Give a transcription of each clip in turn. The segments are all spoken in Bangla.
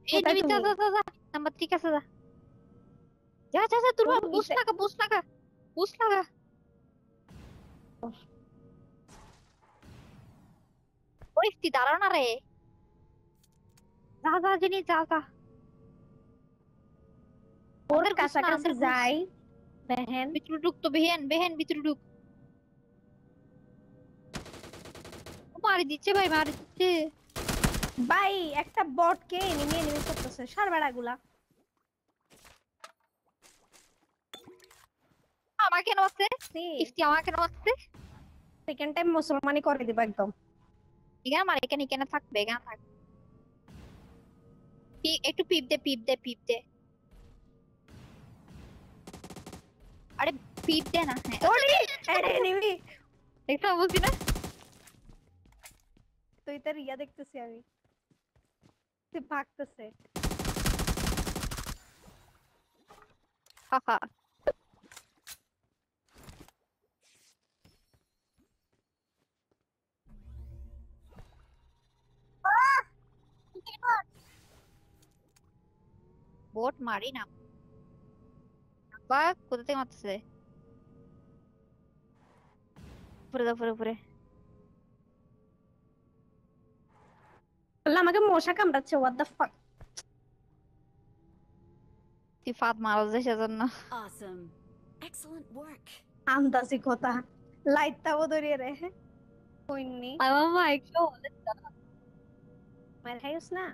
এই কোথায় নিবি, যা তুমি? যা যা যা, নাম্বার 3 কাছে যা, যা যা যা, তোর তুমি বুস লাগা, বুস লাগা, বুস লাগা। ওই তুই দাঁড়াও না রে, যা যা জিনিস, যা যা। ওর আমাদের ঘুষ না, কাছাকাছি আমাদের ঘুষ। যাই দেখেন। ভিতরে ঢুক তো, বেহেন বেহেন ভিতরে ঢুক। ও মারি দিচ্ছে ভাই, মারি দিচ্ছে। ভাই একটা বটকে এনিমি এনিমি করতেছে সারবাড়াগুলা। আমাকে নচ্ছে, ইফতি আমাকে নচ্ছে। সেকেন্ড টাইম মুসলমানি করে দিব একদম। এখানে মার, এখানে এখানে থাকবে, এখানে থাক। একটু পিপ দে, পিপ দে, পিপ দে। আরে পিপ দে না, হ্যাঁ। ওরে এনিমি। দেখতে বলছি না। তুই তার ইয়া দেখতেছি আমি, তুই ভাগতেছে। হাহা। বোট মারি না, বা কোথা থেকে মারতেছে? উপরে দাও, উপরে উপরে। আল্লাহ আমাকে মশা কামড়াচ্ছে, হোয়াট দ্য ফাক। তুই ফাঁদ মারা যায় সেজন্য। Awesome. Excellent work. আন্দাজি কথা, লাইটটাও ধরিয়ে রে কইনি। আমার মা একটু মার খাইস না।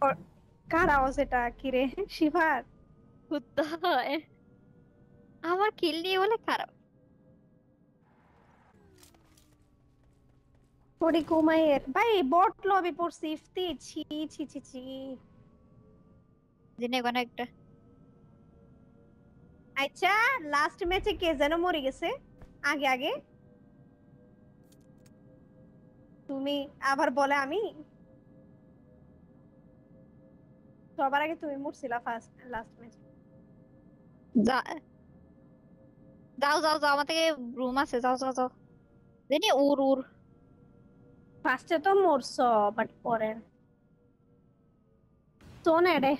ওর- কার আওয়াজ এটা, কি রে? শিভার? কুত্তা হয়। আমার কিল নিয়ে বলে খারাপ। ওরে ঘুমাইয়ের ভাই, বট লবি পড়ছি ইফতি, ছি ছি ছি ছি। জেনে কোনো একটা। আচ্ছা, লাস্ট ম্যাচে কে যেন মরে গেছে আগে আগে, তুমি আবার বলে আমি? সবার আগে তুমি মরছিলা ফার্স্ট লাস্ট ম্যাচ। যাও যাও যাও, আমার থেকে রুম আছে, যাও যাও যাও। জেনে উর উর। ফার্স্টে তো মরছো, বাট পরে শোন রে।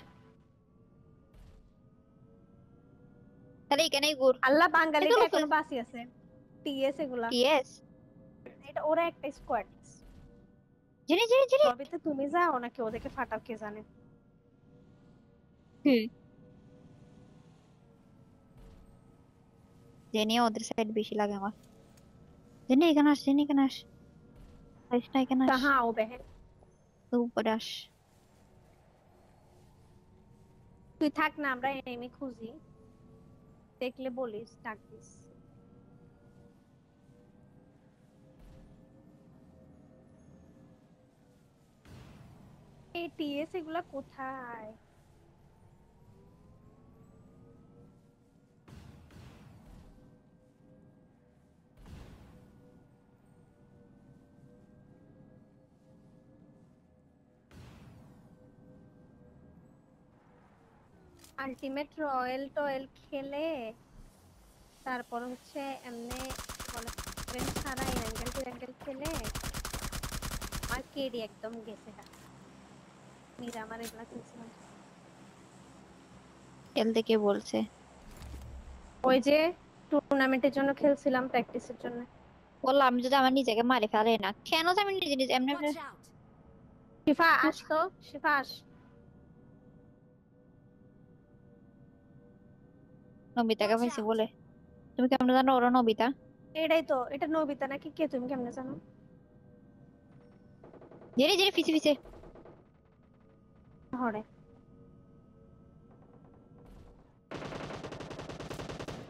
তাহলে এখানেই ঘুর। আল্লাহ বাঙালিটা এগুলো এখনো বাঁচি আছে। টিএস এগুলা, টিএস। এটা ওরা একটা স্কোয়াড। জেনে জেনে জেনে। লবিতে তুমি যাও নাকি ওদেরকে ফাটাও কে জানে। হুম। জেনে ওদের সাইড বেশি লাগে আমার। জেনে এখানে আস, জেনে এখানে আস। আস না, এখানে আস। কাহা ও বেহেন? তো উপরে আস। তুই থাক না, আমরা এনিমি খুঁজি, দেখলে বলিস, ডাক দিস। এই টিএস এগুলা কোথায়? আলটিমেট রয়্যাল টয়েল খেলে তারপর হচ্ছে এমনি বলে ফ্রেন্ড ছাড়া অ্যাঙ্গেল টু অ্যাঙ্গেল খেলে আর কেডি একদম গেছে গা। মীরা আমার এগুলা খেলছিলাম, খেলতে কে বলছে? ওই যে টুর্নামেন্টের জন্য খেলছিলাম, প্র্যাকটিসের জন্য। বললাম আমি যদি আমার নিজেকে মারি ফেলে না, কেন যে আমি নিজে নিজে এমনি Watch out. শিফা আসতো, শিফা আস। নবিতাকে Watch পাইছি out. বলে। তুমি কেমন জানো ওরা নবিতা? এটাই তো, এটা নবিতা নাকি কে, তুমি কেমনে জানো? জেনে জেনে ফিসে ফিসে। হরে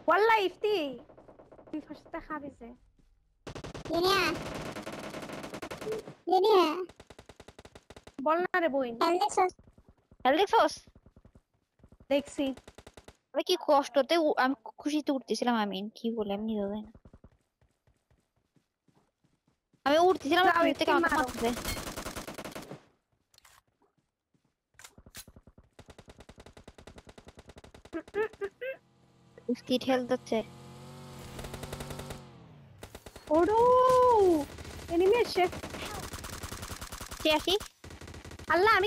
ওয়াল্লাহ ইফতি, তুই ফার্স্টে খাবিছে। Gini ya, বল না রে বইন। Alexa, তাহলে দেখছোস দেখছি। আমি কি কষ্টতে আমি খুশিতে উঠতেছিলাম, আমি কি বলে আমি নিজেও জানি না। আমি উঠতেছিলাম আর যাও খুশি থেকে ইফতি আমাকে মারো। মারতেছে। স্কিট হেলথ হচ্ছে। ওডো এনিমি এসে আসি আল্লাহ আমি